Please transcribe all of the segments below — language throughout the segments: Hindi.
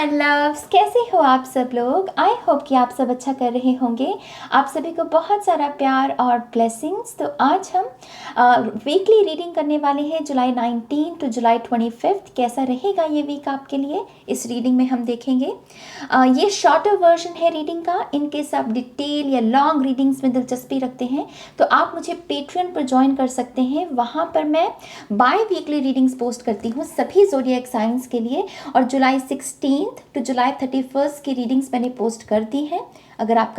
माय लव्स, कैसे हो आप सब लोग। आई होप कि आप सब अच्छा कर रहे होंगे। आप सभी को बहुत सारा प्यार और ब्लेसिंग्स। तो आज हम वीकली रीडिंग करने वाले हैं जुलाई 19 टू जुलाई 25। कैसा रहेगा ये वीक आपके लिए, इस रीडिंग में हम देखेंगे। ये शॉर्टर वर्जन है रीडिंग का। इन केस आप डिटेल या लॉन्ग रीडिंग्स में दिलचस्पी रखते हैं तो आप मुझे पेट्रियन पर ज्वाइन कर सकते हैं। वहाँ पर मैं बाय वीकली रीडिंग्स पोस्ट करती हूँ सभी ज़ोडिएक साइंस के लिए, और जुलाई 16 टू जुलाई 31 की रीडिंग्स मैंने पोस्ट कर दी हैं। अगर आप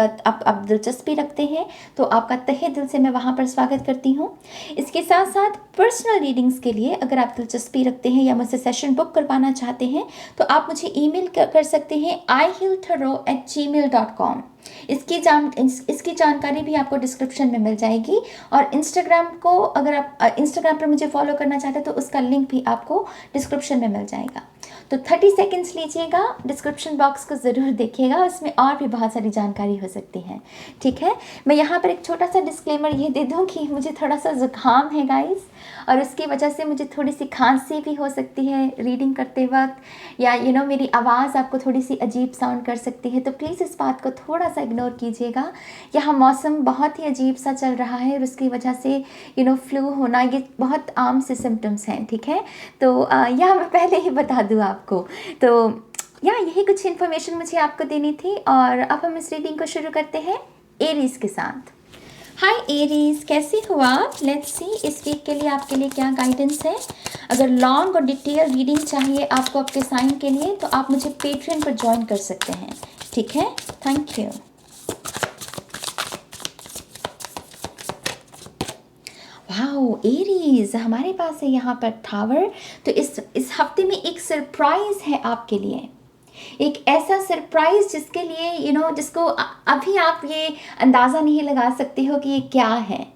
दिलचस्पी रखते हैं तो आपका तहे दिल से मैं वहाँ पर स्वागत करती हूँ। इसके साथ साथ पर्सनल रीडिंग्स के लिए अगर आप दिलचस्पी रखते हैं या मुझसे सेशन बुक करवाना चाहते हैं तो आप मुझे ईमेल कर सकते हैं ihealtarot@gmail.com। इसकी जानकारी भी आपको डिस्क्रिप्शन में मिल जाएगी। और इंस्टाग्राम को अगर आप इंस्टाग्राम पर मुझे फॉलो करना चाहते हैं तो उसका लिंक भी आपको डिस्क्रिप्शन में मिल जाएगा। तो 30 सेकेंड्स लीजिएगा, डिस्क्रिप्शन बॉक्स को ज़रूर देखिएगा, उसमें और भी बहुत सारी जानकारी हो सकती है। ठीक है, मैं यहाँ पर एक छोटा सा डिस्क्लेमर ये दे दूँ कि मुझे थोड़ा सा ज़ुकाम है गाइस, और उसकी वजह से मुझे थोड़ी सी खांसी भी हो सकती है रीडिंग करते वक्त, या मेरी आवाज़ आपको थोड़ी सी अजीब साउंड कर सकती है। तो प्लीज़ इस बात को थोड़ा सा इग्नोर कीजिएगा। यहाँ मौसम बहुत ही अजीब सा चल रहा है और उसकी वजह से फ्लू होना ये बहुत आम से सिम्टम्स हैं। ठीक है, तो यह मैं पहले ही बता दूँ आपको। तो यही कुछ इन्फॉर्मेशन मुझे आपको देनी थी, और अब हम इस रीडिंग को शुरू करते हैं एरीज के साथ। हाय एरीज, कैसे हो आप। लेट्स सी इस वीक के लिए आपके लिए क्या गाइडेंस है। अगर लॉन्ग और डिटेल रीडिंग चाहिए आपको आपके साइन के लिए तो आप मुझे पेट्रियन पर ज्वाइन कर सकते हैं। ठीक है, थैंक यू। वाओ एरीज, हमारे पास है यहाँ पर टावर। तो इस हफ्ते में एक सरप्राइज है आपके लिए, एक ऐसा सरप्राइज जिसके लिए जिसको अभी आप ये अंदाज़ा नहीं लगा सकते हो कि ये क्या है।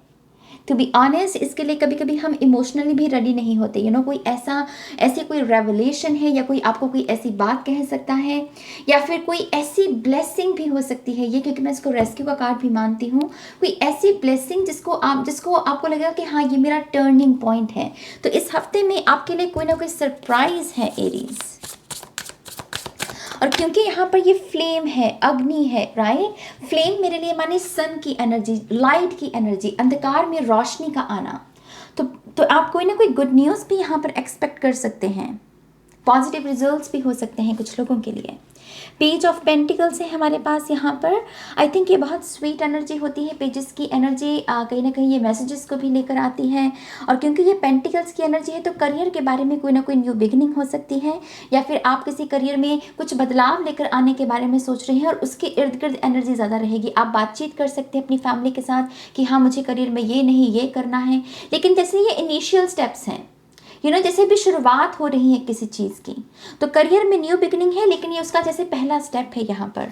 टू बी ऑनेस्ट, इसके लिए कभी कभी हम इमोशनली भी रेडी नहीं होते। कोई ऐसी कोई रेवलेशन है, या कोई आपको कोई ऐसी बात कह सकता है, या फिर कोई ऐसी ब्लेसिंग भी हो सकती है ये, क्योंकि मैं इसको रेस्क्यू का कार्ड भी मानती हूँ। कोई ऐसी ब्लेसिंग जिसको आपको लगेगा कि हाँ ये मेरा टर्निंग पॉइंट है। तो इस हफ्ते में आपके लिए कोई ना कोई सरप्राइज है एरीज। और क्योंकि यहाँ पर ये फ्लेम है, अग्नि है, राइट। फ्लेम मेरे लिए माने सन की एनर्जी, लाइट की एनर्जी, अंधकार में रोशनी का आना। तो आप कोई ना कोई गुड न्यूज़ भी यहाँ पर एक्सपेक्ट कर सकते हैं। पॉजिटिव रिजल्ट्स भी हो सकते हैं कुछ लोगों के लिए। पेज ऑफ पेंटिकल्स है हमारे पास यहाँ पर। आई थिंक ये बहुत स्वीट एनर्जी होती है। पेजेस की एनर्जी कहीं ना कहीं ये मैसेजेस को भी लेकर आती है। और क्योंकि ये पेंटिकल्स की एनर्जी है तो करियर के बारे में कोई ना कोई न्यू बिगिनिंग हो सकती है, या फिर आप किसी करियर में कुछ बदलाव लेकर आने के बारे में सोच रहे हैं और उसके इर्द गिर्द एनर्जी ज़्यादा रहेगी। आप बातचीत कर सकते हैं अपनी फैमिली के साथ कि हाँ मुझे करियर में ये नहीं ये करना है। लेकिन जैसे ये इनिशियल स्टेप्स हैं, जैसे भी शुरुआत हो रही है किसी चीज़ की, तो करियर में न्यू बिगिनिंग है, लेकिन ये उसका जैसे पहला स्टेप है। यहाँ पर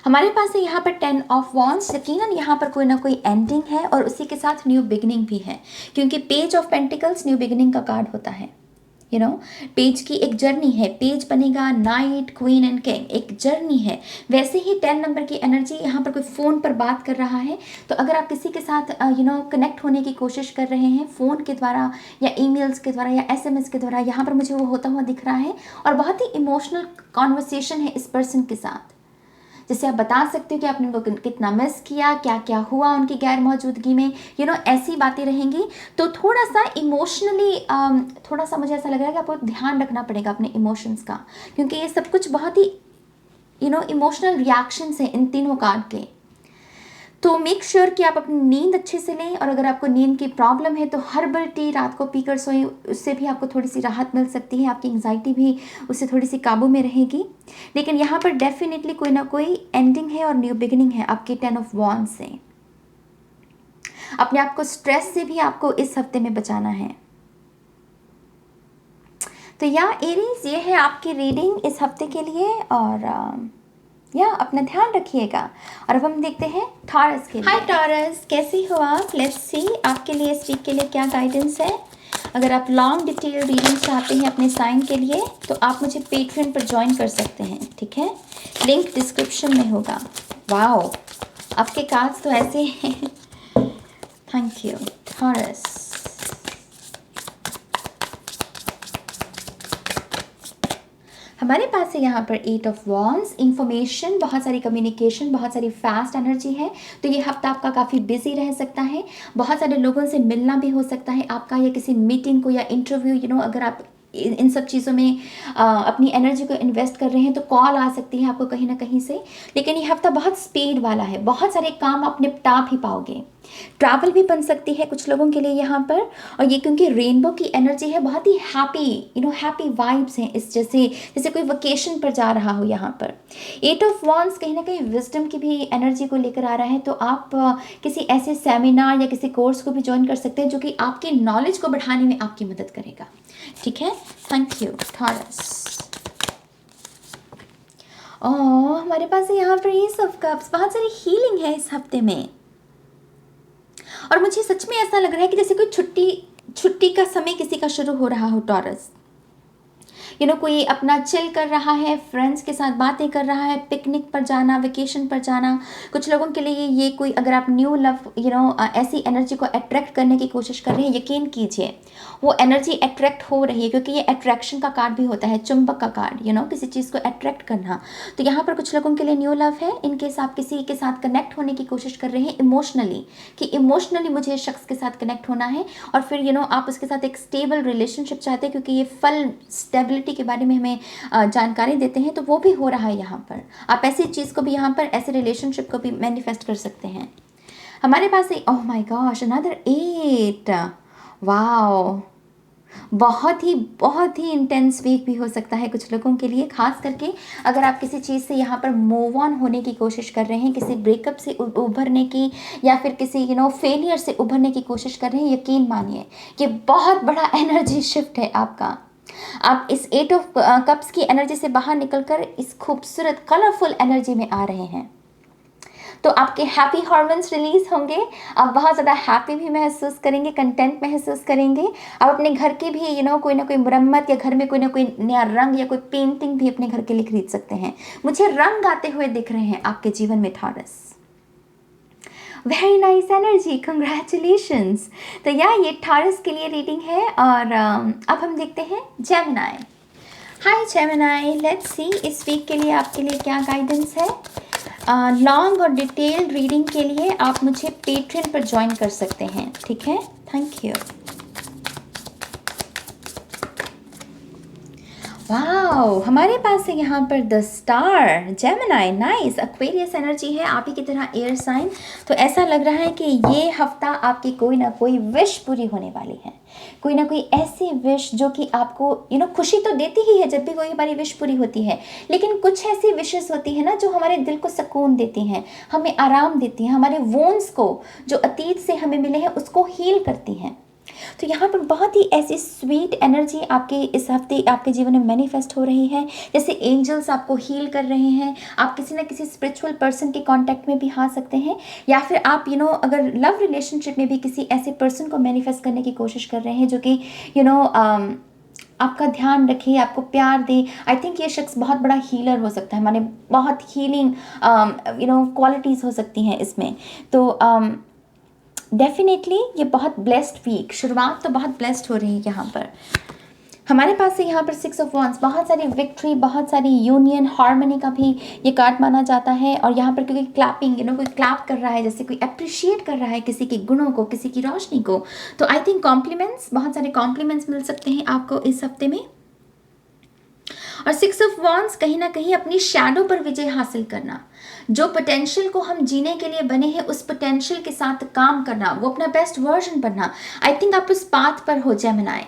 हमारे पास है यहाँ पर 10 ऑफ वॉन्ड्स। यकीनन यहाँ पर कोई ना कोई एंडिंग है और उसी के साथ न्यू बिगिनिंग भी है, क्योंकि page of pentacles new beginning का कार्ड होता है। पेज की एक जर्नी है। पेज बनेगा नाइट, क्वीन एंड किंग, एक जर्नी है। वैसे ही 10 नंबर की एनर्जी, यहाँ पर कोई फ़ोन पर बात कर रहा है, तो अगर आप किसी के साथ कनेक्ट होने की कोशिश कर रहे हैं फ़ोन के द्वारा या ईमेल्स के द्वारा या SMS के द्वारा, यहाँ पर मुझे वो होता हुआ दिख रहा है। और बहुत ही इमोशनल कॉन्वर्सेशन है इस पर्सन के साथ, जिससे आप बता सकते हो कि आपने उनको कितना मिस किया, क्या क्या हुआ उनकी गैर मौजूदगी में। ऐसी बातें रहेंगी। तो थोड़ा सा इमोशनली थोड़ा सा मुझे ऐसा लग रहा है कि आपको ध्यान रखना पड़ेगा अपने इमोशंस का, क्योंकि ये सब कुछ बहुत ही इमोशनल रिएक्शंस हैं इन तीनों कार्ड के। तो मेक श्योर कि आप अपनी नींद अच्छे से लें, और अगर आपको नींद की प्रॉब्लम है तो हर्बल टी रात को पीकर सोएं, उससे भी आपको थोड़ी सी राहत मिल सकती है। आपकी एंग्जाइटी भी उससे थोड़ी सी काबू में रहेगी। लेकिन यहाँ पर डेफिनेटली कोई ना कोई एंडिंग है और न्यू बिगिनिंग है आपके 10 ऑफ वॉन्ड्स से। अपने आप को स्ट्रेस से भी आपको इस हफ्ते में बचाना है। तो एरीज, ये है आपकी रीडिंग इस हफ्ते के लिए, और अपना ध्यान रखिएगा। और अब हम देखते हैं टॉरस के लिए। हाय टॉरस, कैसी हो आप। लेट्स सी आपके लिए इस वीक के लिए क्या गाइडेंस है। अगर आप लॉन्ग डिटेल रीडिंग चाहते हैं अपने साइन के लिए तो आप मुझे पेट्रियन पर ज्वाइन कर सकते हैं। ठीक है, लिंक डिस्क्रिप्शन में होगा। वाओ, आपके कार्ड्स तो ऐसे हैं। Thank you taurus. हमारे पास है यहाँ पर 8 ऑफ वॉन्ड्स, इंफॉर्मेशन, बहुत सारी कम्युनिकेशन, बहुत सारी फास्ट एनर्जी है। तो ये हफ्ता आपका काफ़ी बिजी रह सकता है, बहुत सारे लोगों से मिलना भी हो सकता है आपका, या किसी मीटिंग को या इंटरव्यू, अगर आप इन सब चीज़ों में अपनी एनर्जी को इन्वेस्ट कर रहे हैं तो कॉल आ सकती है आपको कहीं ना कहीं से। लेकिन ये हफ्ता बहुत स्पीड वाला है, बहुत सारे काम आप निपटा भी पाओगे। ट्रैवल भी बन सकती है कुछ लोगों के लिए यहाँ पर। और ये क्योंकि रेनबो की एनर्जी है, बहुत ही हैप्पी हैप्पी वाइब्स हैं, इस जैसे जैसे कोई वेकेशन पर जा रहा हो यहाँ पर। 8 ऑफ वॉन्ड्स कहीं ना कहीं विजडम की भी एनर्जी को लेकर आ रहा है। तो आप किसी ऐसे सेमिनार या किसी कोर्स को भी ज्वाइन कर सकते हैं जो कि आपकी नॉलेज को बढ़ाने में आपकी मदद करेगा। ठीक है, थैंक यू टॉरस। ओह, हमारे पास यहाँ पर एस ऑफ कप्स, बहुत सारी हीलिंग है इस हफ्ते में। और मुझे सच में ऐसा लग रहा है कि जैसे कोई छुट्टी का समय किसी का शुरू हो रहा हो टॉरस। कोई अपना चिल कर रहा है, फ्रेंड्स के साथ बातें कर रहा है, पिकनिक पर जाना, वेकेशन पर जाना। कुछ लोगों के लिए ये कोई, अगर आप न्यू लव ऐसी एनर्जी को अट्रैक्ट करने की कोशिश कर रहे हैं, यकीन कीजिए वो एनर्जी अट्रैक्ट हो रही है, क्योंकि ये अट्रैक्शन का कार्ड भी होता है, चुंबक का कार्ड, किसी चीज़ को अट्रैक्ट करना। तो यहाँ पर कुछ लोगों के लिए न्यू लव है, इनकेस आप किसी के साथ कनेक्ट होने की कोशिश कर रहे हैं इमोशनली, कि इमोशनली मुझे इस शख्स के साथ कनेक्ट होना है, और फिर आप उसके साथ एक स्टेबल रिलेशनशिप चाहते हैं, क्योंकि ये फल स्टेबिलिटी के बारे में हमें जानकारी देते हैं। तो वो भी हो रहा है यहाँ पर। आप ऐसी चीज़ को भी यहाँ पर, ऐसे रिलेशनशिप को भी मैनिफेस्ट कर सकते हैं। हमारे पास oh my gosh, another 8। Wow, बहुत ही इंटेंस वीक भी हो सकता है कुछ लोगों के लिए, खास करके अगर आप किसी चीज़ से यहाँ पर मूव ऑन होने की कोशिश कर रहे हैं, किसी ब्रेकअप से उभरने की, या फिर किसी फेलियर से उभरने की कोशिश कर रहे हैं। यकीन मानिए ये बहुत बड़ा एनर्जी शिफ्ट है आपका। आप इस 8 ऑफ कप्स की एनर्जी से बाहर निकलकर इस खूबसूरत कलरफुल एनर्जी में आ रहे हैं। तो आपके हैप्पी हार्मोन्स रिलीज होंगे, आप बहुत ज़्यादा हैप्पी भी महसूस करेंगे, कंटेंट महसूस करेंगे। आप अपने घर की भी कोई ना कोई मुरम्मत, या घर में कोई ना कोई नया रंग या कोई पेंटिंग भी अपने घर के लिए खरीद सकते हैं। मुझे रंग आते हुए दिख रहे हैं आपके जीवन में taurus. Very nice energy, congratulations. तो ये टॉरस के लिए रीडिंग है। और अब हम देखते हैं Gemini. Hi Gemini, let's see इस वीक के लिए आपके लिए क्या गाइडेंस है। लॉन्ग और डिटेल्ड रीडिंग के लिए आप मुझे पेट्रियन पर ज्वाइन कर सकते हैं। ठीक है, थैंक यू। वाओ, हमारे पास है यहाँ पर the star, Gemini, nice. Aquarius energy है, आप ही की तरह एयर साइन। तो ऐसा लग रहा है कि ये हफ्ता आपकी कोई ना कोई विश पूरी होने वाली है, कोई ना कोई ऐसी विश जो कि आपको खुशी तो देती ही है जब भी कोई हमारी विश पूरी होती है। लेकिन कुछ ऐसी विशेस होती है ना जो हमारे दिल को सुकून देती हैं, हमें आराम देती हैं, हमारे वोन्स को जो अतीत से हमें मिले हैं उसको हील करती हैं। तो यहाँ पर बहुत ही ऐसी स्वीट एनर्जी आपके इस हफ्ते आपके जीवन में मैनिफेस्ट हो रही है, जैसे एंजल्स आपको हील कर रहे हैं। आप किसी ना किसी स्पिरिचुअल पर्सन के कांटेक्ट में भी आ सकते हैं, या फिर आप अगर लव रिलेशनशिप में भी किसी ऐसे पर्सन को मैनिफेस्ट करने की कोशिश कर रहे हैं जो कि आपका ध्यान रखे, आपको प्यार दे। आई थिंक ये शख्स बहुत बड़ा हीलर हो सकता है, माने बहुत हीलिंग क्वालिटीज़ हो सकती हैं इसमें। तो डेफिनेटली ये बहुत ब्लेस्ड वीक, शुरुआत तो बहुत ब्लेस्ड हो रही है यहाँ पर। हमारे पास है यहाँ पर 6 ऑफ वॉन्ड्स, बहुत सारी विक्ट्री, बहुत सारी यूनियन, हार्मनी का भी ये कार्ड माना जाता है। और यहाँ पर क्योंकि क्लैपिंग, कोई क्लैप कर रहा है, जैसे कोई अप्रिशिएट कर रहा है किसी के गुणों को, किसी की रोशनी को। तो आई थिंक कॉम्प्लीमेंट्स, बहुत सारे कॉम्प्लीमेंट्स मिल सकते हैं आपको इस हफ्ते में। और 6 ऑफ वॉन्ड्स कहीं ना कहीं अपनी शैडो पर विजय हासिल करना, जो पोटेंशियल को हम जीने के लिए बने हैं उस पोटेंशियल के साथ काम करना, वो अपना बेस्ट वर्जन बनना। आई थिंक आप उस पाथ पर हो जेमिनी,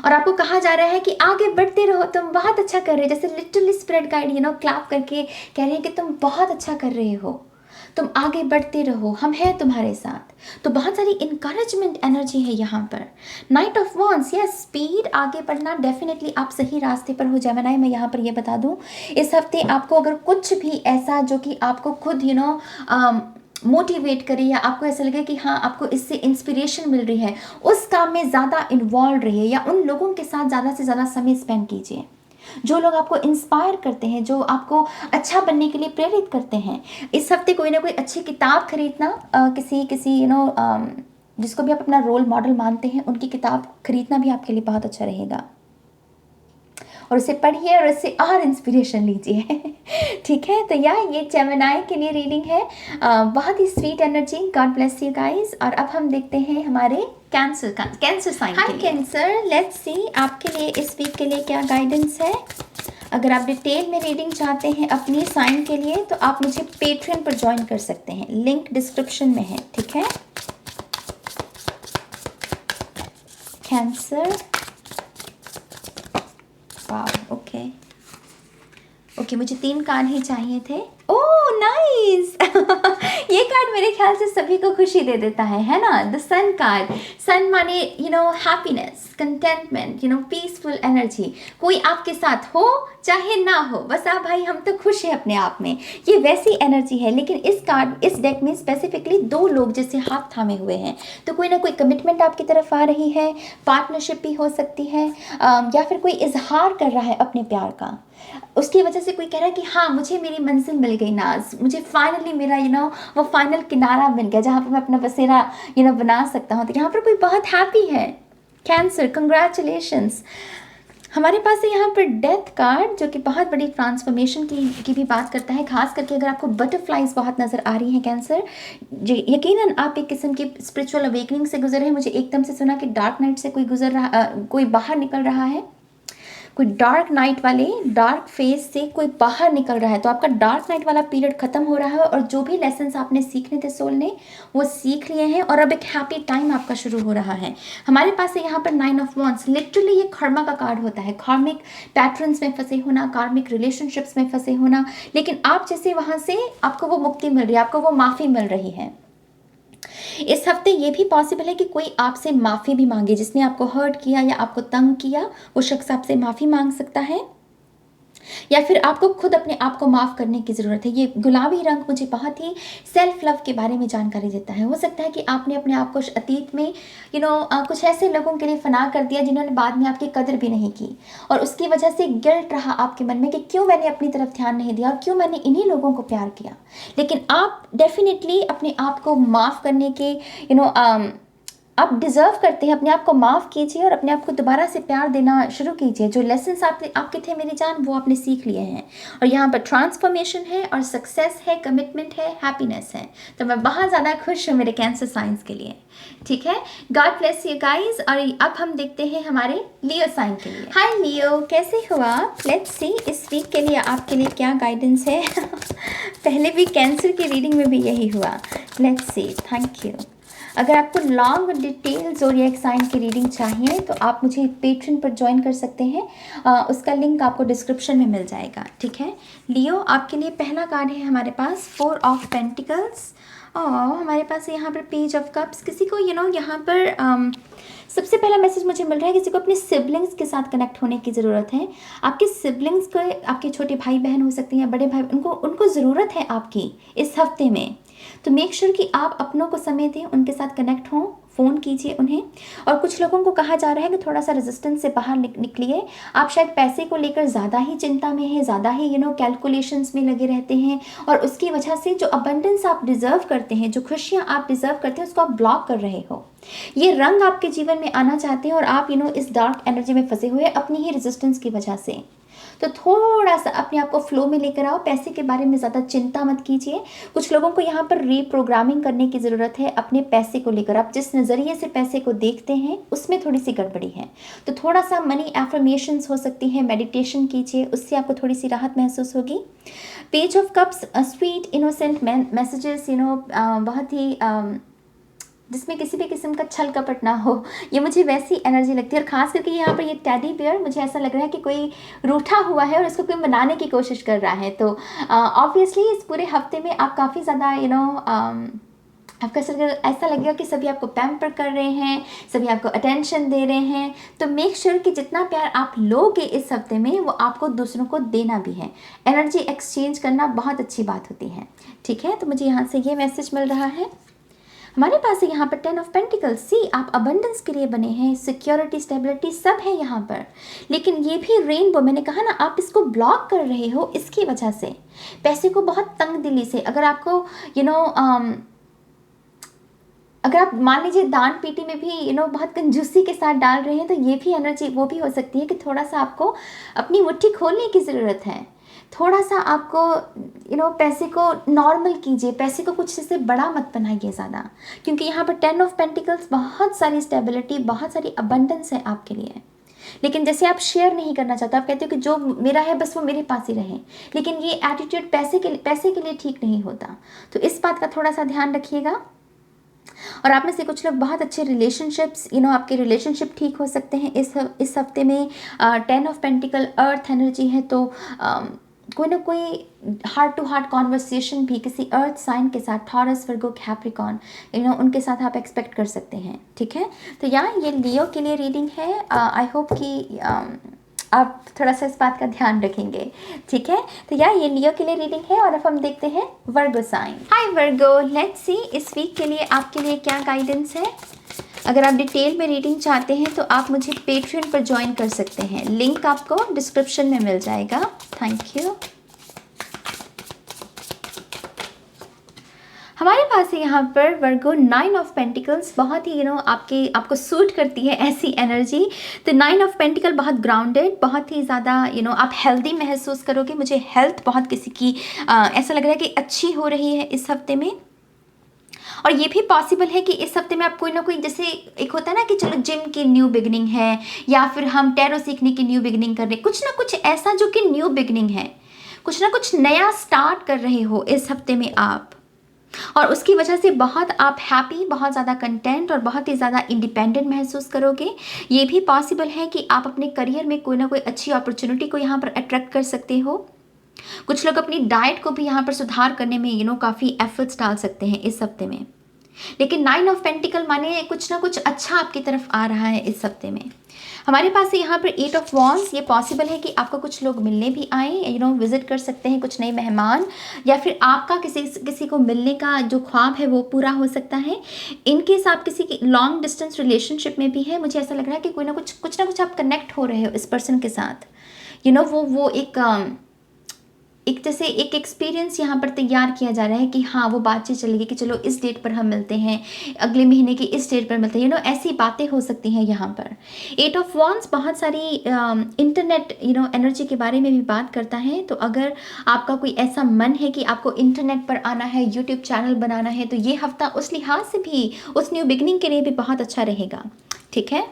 और आपको कहा जा रहा है कि आगे बढ़ते रहो, तुम बहुत अच्छा कर रहे हो। जैसे लिटरली स्प्रेड गाइड क्लैप करके कह रहे हैं कि तुम बहुत अच्छा कर रहे हो, तुम आगे बढ़ते रहो, हम हैं तुम्हारे साथ। तो बहुत सारी इनकरेजमेंट एनर्जी है यहाँ पर। Night of wands, yes, speed, आगे बढ़ना, डेफिनेटली आप सही रास्ते पर हो जेमिनी। मैं यहाँ पर ये बता दूँ, इस हफ्ते आपको अगर कुछ भी ऐसा जो कि आपको खुद मोटिवेट करे, या आपको ऐसा लगे कि हाँ आपको इससे इंस्पिरेशन मिल रही है, उस काम में ज़्यादा इन्वॉल्व रहिए, या उन लोगों के साथ ज़्यादा से ज़्यादा समय स्पेंड कीजिए जो लोग आपको इंस्पायर करते हैं, जो आपको अच्छा बनने के लिए प्रेरित करते हैं। इस हफ्ते कोई ना कोई अच्छी किताब खरीदना, किसी जिसको भी आप अपना रोल मॉडल मानते हैं उनकी किताब खरीदना भी आपके लिए बहुत अच्छा रहेगा। और उसे पढ़िए और उससे और इंस्पिरेशन लीजिए। ठीक है, तो ये जेमिनी के लिए रीडिंग है। बहुत ही sweet energy. God bless you guys. और अब हम देखते हैं हमारे कैंसर साइन के लिए। कैंसर, लेट्स सी आपके लिए इस वीक के लिए क्या गाइडेंस है। अगर आप डिटेल में रीडिंग चाहते हैं अपनी साइन के लिए तो आप मुझे पेट्रियन पर ज्वाइन कर सकते हैं, लिंक डिस्क्रिप्शन में है। ठीक है, कैंसर, वाह, ओके, मुझे 3 कार्ड ही चाहिए थे। Oh nice. ये कार्ड मेरे ख्याल से सभी को खुशी दे देता है ना। The sun card. सन माने हैप्पीनेस, कंटेंटमेंट, पीसफुल एनर्जी। कोई आपके साथ हो चाहे ना हो, बस आप भाई हम तो खुश हैं अपने आप में, ये वैसी एनर्जी है। लेकिन इस डेक में स्पेसिफिकली 2 लोग जैसे हाथ थामे हुए हैं, तो कोई ना कोई कमिटमेंट आपकी तरफ आ रही है, पार्टनरशिप भी हो सकती है, या फिर कोई इजहार कर रहा है अपने प्यार का। उसकी वजह से कोई कह रहा है कि हाँ मुझे मेरी मंजिल मिल गई नाज, मुझे फाइनली मेरा वो फाइनल किनारा मिल गया जहाँ पर मैं अपना बसेरा बना सकता हूँ। तो यहाँ पर कोई बहुत हैप्पी है। Cancer, congratulations. हमारे पास है यहाँ पर डेथ कार्ड, जो कि बहुत बड़ी ट्रांसफॉर्मेशन की भी बात करता है। खास करके अगर आपको बटरफ्लाइज बहुत नज़र आ रही हैं कैंसर, यकीनन आप एक किस्म की स्पिरिचुअल अवेकनिंग से गुजरे हैं। मुझे एकदम से सुना कि डार्क नाइट से कोई बाहर निकल रहा है, कोई डार्क नाइट वाले डार्क फेज से कोई बाहर निकल रहा है। तो आपका डार्क नाइट वाला पीरियड खत्म हो रहा है और जो भी लेसन्स आपने सीखने थे सोल ने, वो सीख लिए हैं और अब एक हैप्पी टाइम आपका शुरू हो रहा है। हमारे पास है यहाँ पर 9 ऑफ वॉन्ड्स। लिटरली ये कर्मा का कार्ड होता है, कार्मिक पैटर्न्स में फंसे होना, कार्मिक रिलेशनशिप्स में फंसे होना। लेकिन आप जैसे वहाँ से आपको वो मुक्ति मिल रही है, आपको वो माफ़ी मिल रही है। इस हफ्ते ये भी पॉसिबल है कि कोई आपसे माफ़ी भी मांगे, जिसने आपको हर्ट किया या आपको तंग किया, वो शख्स आपसे माफ़ी मांग सकता है, या फिर आपको खुद अपने आप को माफ़ करने की ज़रूरत है। ये गुलाबी रंग मुझे बहुत ही सेल्फ लव के बारे में जानकारी देता है। हो सकता है कि आपने अपने आप को अतीत में कुछ ऐसे लोगों के लिए फना कर दिया जिन्होंने बाद में आपकी कदर भी नहीं की, और उसकी वजह से गिल्ट रहा आपके मन में कि क्यों मैंने अपनी तरफ ध्यान नहीं दिया और क्यों मैंने इन्हीं लोगों को प्यार किया। लेकिन आप डेफिनेटली अपने आप को माफ़ करने के आप डिज़र्व करते हैं। अपने आप को माफ़ कीजिए और अपने आप को दोबारा से प्यार देना शुरू कीजिए। जो लेसन्स आपके थे मेरी जान, वो आपने सीख लिए हैं। और यहाँ पर ट्रांसफॉर्मेशन है और सक्सेस है, कमिटमेंट है, हैप्पीनेस है। तो मैं बहुत ज़्यादा खुश हूँ मेरे कैंसर साइंस के लिए। ठीक है, गॉड ब्लेस यू गाइज। और अब हम देखते हैं हमारे लियो साइन के लिए। हाय लियो, कैसे हो आप? लेट्स सी इस वीक के लिए आपके लिए क्या गाइडेंस है। पहले भी कैंसर की रीडिंग में भी यही हुआ। Let's see, thank you. अगर आपको लॉन्ग डिटेल ज़ोडिएक साइन की रीडिंग चाहिए तो आप मुझे पेट्रियन पर ज्वाइन कर सकते हैं, उसका लिंक आपको डिस्क्रिप्शन में मिल जाएगा। ठीक है लियो, आपके लिए पहला कार्ड है हमारे पास 4 ऑफ पेंटिकल्स। और हमारे पास यहाँ पर पेज ऑफ कप्स। किसी को यहाँ पर सबसे पहला मैसेज मुझे मिल रहा है, किसी को अपने सिबलिंग्स के साथ कनेक्ट होने की ज़रूरत है। आपके सिबलिंग्स को, आपके छोटे भाई बहन हो सकते हैं या बड़े भाई, उनको ज़रूरत है आपकी इस हफ्ते में। तो मेक श्योर कि आप अपनों को समय दें, उनके साथ कनेक्ट हों, फ़ोन कीजिए उन्हें। और कुछ लोगों को कहा जा रहा है कि थोड़ा सा रेजिस्टेंस से बाहर निकलिए। आप शायद पैसे को लेकर ज़्यादा ही चिंता में हैं, ज़्यादा ही कैलकुलेशंस में लगे रहते हैं, और उसकी वजह से जो अबंडेंस आप डिज़र्व करते हैं, जो खुशियाँ आप डिज़र्व करते हैं, उसको आप ब्लॉक कर रहे हो। ये रंग आपके जीवन में आना चाहते हैं और आप इस डार्क एनर्जी में फंसे हुए अपनी ही रेजिस्टेंस की वजह से। तो थोड़ा सा अपने आप को फ्लो में लेकर आओ। पैसे के बारे में ज़्यादा चिंता मत कीजिए। कुछ लोगों को यहाँ पर रीप्रोग्रामिंग करने की ज़रूरत है अपने पैसे को लेकर। आप जिस नज़रिए से पैसे को देखते हैं उसमें थोड़ी सी गड़बड़ी है। तो थोड़ा सा मनी एफर्मेशंस हो सकती हैं, मेडिटेशन कीजिए, उससे आपको थोड़ी सी राहत महसूस होगी। Page of cups, sweet innocent messages, बहुत ही जिसमें किसी भी किस्म का छल कपट ना हो, ये मुझे वैसी एनर्जी लगती है। और ख़ास करके यहाँ पर ये टेडी बियर, मुझे ऐसा लग रहा है कि कोई रूठा हुआ है और इसको कोई मनाने की कोशिश कर रहा है। तो ऑब्वियसली इस पूरे हफ्ते में आप काफ़ी ज़्यादा आपका ऐसा लगेगा कि सभी आपको पैम्पर कर रहे हैं, सभी आपको अटेंशन दे रहे हैं। तो मेक श्योर कि जितना प्यार आप लोगे इस हफ्ते में, वो आपको दूसरों को देना भी है। एनर्जी एक्सचेंज करना बहुत अच्छी बात होती है। ठीक है, तो मुझे यहाँ से ये मैसेज मिल रहा है। हमारे पास है यहाँ पर 10 ऑफ पेंटिकल्स। सी, आप अबंडेंस के लिए बने हैं, सिक्योरिटी, स्टेबिलिटी सब है यहाँ पर। लेकिन ये भी रेनबो, मैंने कहा ना, आप इसको ब्लॉक कर रहे हो इसकी वजह से, पैसे को बहुत तंग दिली से। अगर आपको अगर आप मान लीजिए दान पेटी में भी बहुत कंजूसी के साथ डाल रहे हैं, तो ये भी एनर्जी वो भी हो सकती है कि थोड़ा सा आपको अपनी मुट्ठी खोलने की ज़रूरत है। थोड़ा सा आपको पैसे को नॉर्मल कीजिए, पैसे को कुछ से बड़ा मत बनाइए ज़्यादा, क्योंकि यहाँ पर 10 ऑफ पेंटिकल्स बहुत सारी स्टेबिलिटी, बहुत सारी अबंडेंस है आपके लिए। लेकिन जैसे आप शेयर नहीं करना चाहते, आप कहते हो कि जो मेरा है बस वो मेरे पास ही रहे, लेकिन ये एटीट्यूड पैसे के लिए ठीक नहीं होता। तो इस बात का थोड़ा सा ध्यान रखिएगा। और आप में से कुछ लोग बहुत अच्छे रिलेशनशिप्स, आपके रिलेशनशिप ठीक हो सकते हैं इस हफ्ते में। 10 ऑफ पेंटिकल अर्थ एनर्जी है, तो कोई ना कोई हार्ट टू हार्ट कॉन्वर्सेशन भी किसी अर्थ साइन के साथ, टॉरस, वर्गो, कैप्रिकॉन, उनके साथ आप एक्सपेक्ट कर सकते हैं। ठीक है, तो यहाँ ये लियो के लिए रीडिंग है। आई होप कि आप थोड़ा सा इस बात का ध्यान रखेंगे। ठीक है, तो यार ये लियो के लिए रीडिंग है। और अब हम देखते हैं वर्गो sign. Hi Virgo, let's see इस वीक के लिए आपके लिए क्या गाइडेंस है। अगर आप डिटेल में रीडिंग चाहते हैं तो आप मुझे पेट्रियन पर ज्वाइन कर सकते हैं, लिंक आपको डिस्क्रिप्शन में मिल जाएगा। Thank you. हमारे पास है यहाँ पर वर्गो 9 ऑफ पेंटिकल्स, बहुत ही आपको सूट करती है ऐसी एनर्जी। तो 9 ऑफ पेंटिकल बहुत ग्राउंडेड, बहुत ही ज़्यादा आप हेल्दी महसूस करोगे। मुझे हेल्थ बहुत किसी की ऐसा लग रहा है कि अच्छी हो रही है इस हफ्ते में। और ये भी पॉसिबल है कि इस हफ्ते में आप कोई ना कोई, जैसे एक होता है ना कि चलो जिम की न्यू बिगनिंग है, या फिर हम टैरो सीखने की न्यू बिगनिंग कर रहे हैं, कुछ ना कुछ ऐसा जो कि न्यू बिगनिंग है, कुछ ना कुछ नया स्टार्ट कर रहे हो इस हफ्ते में आप। और उसकी वजह से बहुत आप हैप्पी, बहुत ज़्यादा कंटेंट और बहुत ही ज़्यादा इंडिपेंडेंट महसूस करोगे। ये भी पॉसिबल है कि आप अपने करियर में कोई ना कोई अच्छी अपॉर्चुनिटी को यहाँ पर अट्रैक्ट कर सकते हो। कुछ लोग अपनी डाइट को भी यहाँ पर सुधार करने में काफ़ी एफर्ट्स डाल सकते हैं इस हफ्ते में। लेकिन 9 ऑफ पेंटिकल माने कुछ ना कुछ अच्छा आपकी तरफ आ रहा है इस हफ्ते में। हमारे पास है यहाँ पर 8 ऑफ वॉन्ड्स। ये पॉसिबल है कि आपको कुछ लोग मिलने भी आए, विजिट कर सकते हैं कुछ नए मेहमान, या फिर आपका किसी को मिलने का जो ख्वाब है वो पूरा हो सकता है। इनकेस आप किसी की लॉन्ग डिस्टेंस रिलेशनशिप में भी है, मुझे ऐसा लग रहा है कि कोई ना कुछ आप कनेक्ट हो रहे हो इस पर्सन के साथ। वो एक जैसे एक एक्सपीरियंस यहाँ पर तैयार किया जा रहा है कि हाँ, वो बातचीत चलेगी कि चलो इस डेट पर हम मिलते हैं, अगले महीने की इस डेट पर मिलते हैं, ऐसी बातें हो सकती हैं यहाँ पर। 8 ऑफ वॉन्ड्स बहुत सारी इंटरनेट एनर्जी के बारे में भी बात करता है। तो अगर आपका कोई ऐसा मन है कि आपको इंटरनेट पर आना है, यूट्यूब चैनल बनाना है, तो ये हफ्ता उस लिहाज से भी, उस न्यू बिगनिंग के लिए भी बहुत अच्छा रहेगा। ठीक है,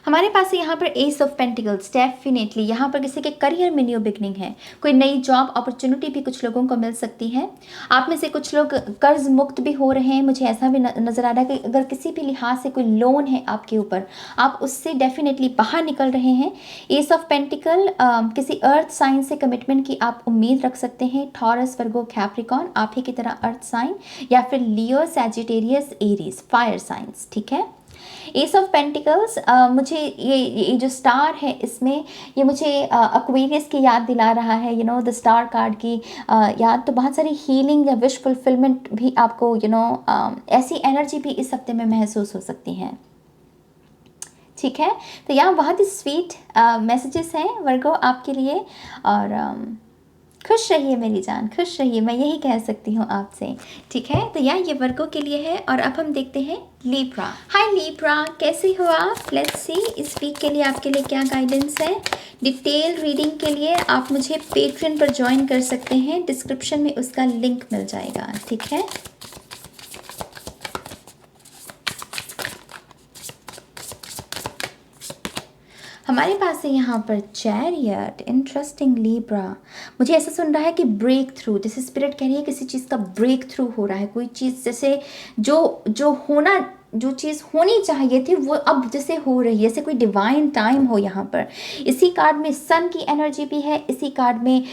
हमारे पास है यहाँ पर एस ऑफ पेंटिकल्स। डेफिनेटली यहाँ पर किसी के करियर में न्यू बिगनिंग है, कोई नई जॉब अपॉर्चुनिटी भी कुछ लोगों को मिल सकती है। आप में से कुछ लोग कर्ज मुक्त भी हो रहे हैं। मुझे ऐसा भी नज़र आ रहा है कि अगर किसी भी लिहाज से कोई लोन है आपके ऊपर, आप उससे डेफिनेटली बाहर निकल रहे हैं। एस ऑफ पेंटिकल किसी अर्थ साइन से कमिटमेंट की आप उम्मीद रख सकते हैं। टॉरस, वर्गो, कैप्रिकॉन, आप ही की तरह अर्थ साइन, या फिर लियो, सैजिटेरियस, एरीज, फायर साइंस। ठीक है, एस ऑफ पेंटिकल्स मुझे ये जो स्टार है इसमें, ये मुझे एक्वेरियस की याद दिला रहा है, द स्टार कार्ड की याद। तो बहुत सारी हीलिंग या विश फुलफिलमेंट भी आपको ऐसी एनर्जी भी इस हफ्ते में महसूस हो सकती है। ठीक है, तो यहाँ बहुत ही स्वीट मैसेजेस हैं वर्गो आपके लिए। और खुश रहिए मेरी जान, खुश रहिए, मैं यही कह सकती हूँ आपसे। ठीक है, तो यार ये वर्गो के लिए है। और अब हम देखते हैं लीब्रा। हाय लीब्रा, कैसे हो आप? लेट्स सी इस वीक के लिए आपके लिए क्या गाइडेंस है। डिटेल रीडिंग के लिए आप मुझे पेट्रियन पर ज्वाइन कर सकते हैं, डिस्क्रिप्शन में उसका लिंक मिल जाएगा। ठीक है, हमारे पास है यहाँ पर चैरियट। इंटरेस्टिंग लीब्रा, मुझे ऐसा सुन रहा है कि ब्रेक थ्रू, जैसे स्पिरिट कह रही है किसी चीज़ का ब्रेक थ्रू हो रहा है। कोई चीज़ जैसे जो चीज़ होनी चाहिए थी वो अब जैसे हो रही है, जैसे कोई डिवाइन टाइम हो यहाँ पर। इसी कार्ड में सन की एनर्जी भी है, इसी कार्ड में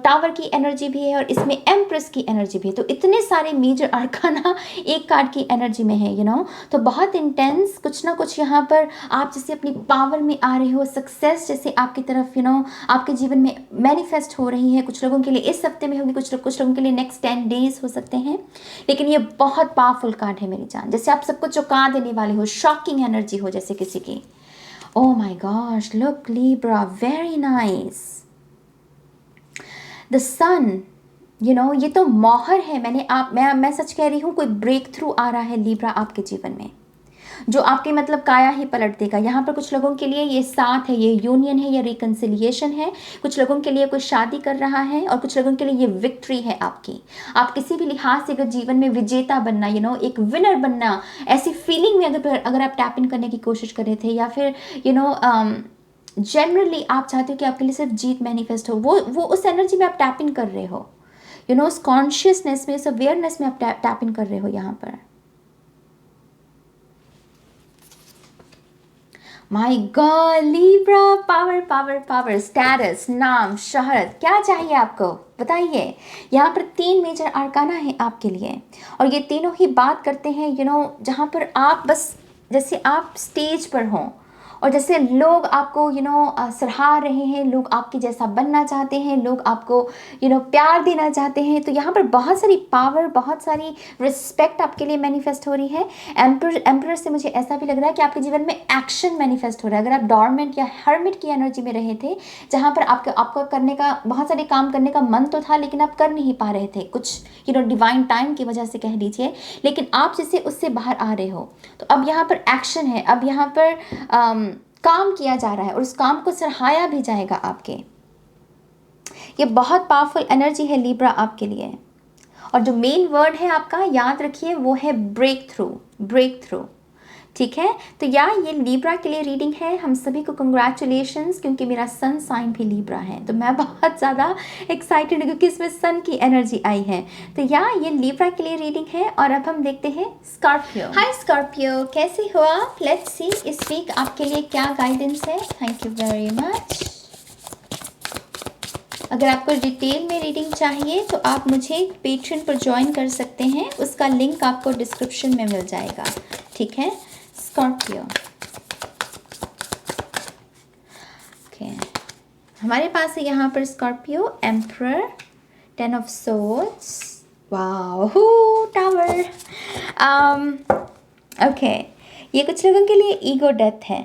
टावर की एनर्जी भी है, और इसमें एम्प्रेस की एनर्जी भी है। तो इतने सारे मेजर आर्काना एक कार्ड की एनर्जी में है। तो बहुत इंटेंस कुछ ना कुछ यहाँ पर आप जैसे अपनी पावर में आ रहे हो, सक्सेस जैसे आपकी तरफ आपके जीवन में मैनिफेस्ट हो रही है। कुछ लोगों के लिए इस हफ्ते में होगी, कुछ लोगों के लिए नेक्स्ट 10 डेज हो सकते हैं। लेकिन ये बहुत पावरफुल कार्ड है मेरी जान, जैसे आप सबको चौंका देने वाले हो, शॉकिंग एनर्जी हो जैसे किसी की। Oh my gosh, look Libra, very nice. The sun, ये तो मोहर है। मैं सच कह रही हूँ, कोई ब्रेक थ्रू आ रहा है लिब्रा आपके जीवन में, जो आपके मतलब काया ही पलट देगा। यहाँ पर कुछ लोगों के लिए ये साथ है, ये यूनियन है, ये रिकन्सिलिएशन है। कुछ लोगों के लिए कोई शादी कर रहा है और कुछ लोगों के लिए ये विक्ट्री है आपकी। आप किसी भी लिहाज से अगर जीवन में विजेता बनना, एक विनर बनना, ऐसी फीलिंग में अगर आप टैप इन करने की कोशिश कर रहे थे, या फिर जनरली आप चाहते हो कि आपके लिए सिर्फ जीत मैनिफेस्ट हो, वो उस एनर्जी में आप टैप इन कर रहे हो, उस कॉन्शियसनेस में, उस अवेयरनेस में आप टैप इन कर रहे हो यहाँ पर। My god Libra, power power power, status, नाम, शोहरत, क्या चाहिए आपको बताइए। यहाँ पर 3 मेजर आर्काना है आपके लिए, और ये तीनों ही बात करते हैं जहाँ पर आप बस जैसे आप स्टेज पर हों और जैसे लोग आपको सराह रहे हैं, लोग आपके जैसा बनना चाहते हैं, लोग आपको प्यार देना चाहते हैं। तो यहाँ पर बहुत सारी पावर, बहुत सारी रिस्पेक्ट आपके लिए मैनिफेस्ट हो रही है। एम्परर से मुझे ऐसा भी लग रहा है कि आपके जीवन में एक्शन मैनिफेस्ट हो रहा है। अगर आप डॉर्मेंट या हर्मिट की एनर्जी में रहे थे, जहाँ पर आपको करने का, बहुत सारे काम करने का मन तो था लेकिन आप कर नहीं पा रहे थे, कुछ डिवाइन टाइम की वजह से कह लीजिए, लेकिन आप जैसे उससे बाहर आ रहे हो, तो अब यहाँ पर एक्शन है, अब यहाँ पर काम किया जा रहा है और उस काम को सराहाया भी जाएगा आपके। ये बहुत पावरफुल एनर्जी है लिब्रा आपके लिए। और जो मेन वर्ड है आपका, याद रखिए, वो है ब्रेक थ्रू, ब्रेक थ्रू। ठीक है, तो ये लिब्रा के लिए रीडिंग है। हम सभी को कंग्रेचुलेशंस, क्योंकि मेरा सन साइन भी लिब्रा है, तो मैं बहुत ज़्यादा एक्साइटेड हूँ क्योंकि इसमें सन की एनर्जी आई है। तो ये लिब्रा के लिए रीडिंग है। और अब हम देखते हैं स्कॉर्पियो। हाय स्कॉर्पियो, कैसे हो आप? लेट्स सी इस वीक आपके लिए क्या गाइडेंस है। Thank you very much. अगर आपको डिटेल में रीडिंग चाहिए तो आप मुझे पेट्रेन पर ज्वाइन कर सकते हैं, उसका लिंक आपको डिस्क्रिप्शन में मिल जाएगा। ठीक है स्कॉर्पियो, ओके, हमारे पास है यहाँ पर Scorpio, emperor, 10 of swords, wow, tower. Okay, ये कुछ लोगों के लिए ईगो डेथ है।